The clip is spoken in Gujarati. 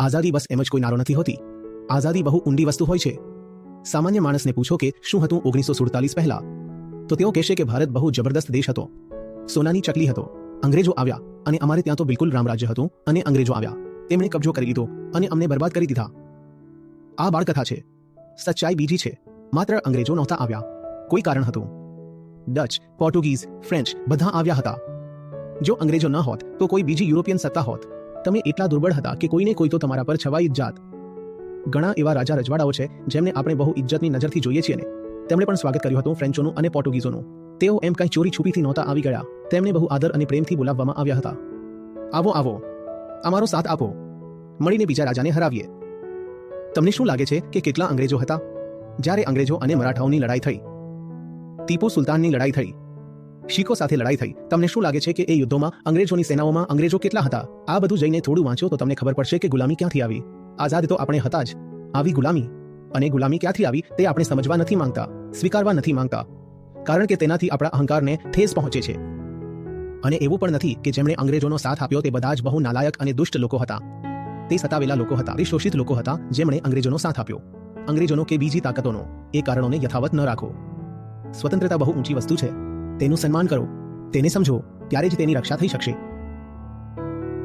આઝાદી બસ એમ જ કોઈ નારો નથી હોતી. આઝાદી બહુ ઊંડી વસ્તુ હોય છે. સામાન્ય માણસને પૂછો કે શું હતું 1947 પહેલા, તો તેઓ કહેશે કે ભારત બહુ જબરદસ્ત દેશ હતો, સોનાની ચકલી હતો. અંગ્રેજો આવ્યા અને અમારે ત્યાં તો બિલકુલ રામરાજ્ય હતું, અને અંગ્રેજો આવ્યા, તેમણે કબજો કરી લીધો અને અમને બરબાદ કરી દીધા. આ બાળકથા છે. સચ્ચાઈ બીજી છે. માત્ર અંગ્રેજો નહોતા આવ્યા, કોઈ કારણ હતું. ડચ, પોર્ટુગીઝ, ફ્રેન્ચ બધા આવ્યા હતા. જો અંગ્રેજો ન હોત તો કોઈ બીજી યુરોપિયન સત્તા હોત. તમે એટલા દુર્બળ હતા કે કોઈને કોઈ તો તમારા પર છવાઈ જ જાત. ઘણા એવા રાજા રજવાડાઓ છે જેમને આપણે બહુ ઇજ્જતની નજરથી જોઈએ છીએ ને તેમણે પણ સ્વાગત કર્યું હતું ફ્રેન્ચોનું અને પોર્ટુગીઝોનું. તેઓ એમ કંઈ ચોરી છુપીથી નહોતા આવી ગયા. તેમને બહુ આદર અને પ્રેમથી બોલાવવામાં આવ્યા હતા. આવો આવો, અમારો સાથ આપો, મળીને બીજા રાજાને હરાવીએ. તમને શું લાગે છે કે કેટલા અંગ્રેજો હતા જ્યારે અંગ્રેજો અને મરાઠાઓની લડાઈ થઈ, ટીપુ સુલતાનની લડાઈ થઈ, શીખો સાથે લડાઈ થઈ? તમને શું લાગે છે કે એ યુદ્ધોમાં અંગ્રેજોની સેનાઓમાં અંગ્રેજો કેટલા હતા? આ બધું જઈને થોડું વાંચો તો તમને ખબર પડશે કે ગુલામી ક્યાંથી આવી. આઝાદ તો આપણે હતા જ. આવી ગુલામી, અને ગુલામી ક્યાંથી આવી તે આપણે સમજવા નથી માંગતા, સ્વીકારવા નથી માંગતા, કારણ કે તેનાથી આપણા અહંકારને ઠેસ પહોંચે છે. અને એવું પણ નથી કે જેમણે અંગ્રેજોનો સાથ આપ્યો તે બધા જ બહુ નાલાયક અને દુષ્ટ લોકો હતા. તે સતાવેલા લોકો હતા, તે શોષિત લોકો હતા જેમણે અંગ્રેજોનો સાથ આપ્યો. અંગ્રેજોનો કે બીજી તાકાતોનો એ કારણોને યથાવત ન રાખો. સ્વતંત્રતા બહુ ઊંચી વસ્તુ છે. તેનું સન્માન કરો, તેને સમજો, ત્યારે જ તેની રક્ષા થઈ શકશે.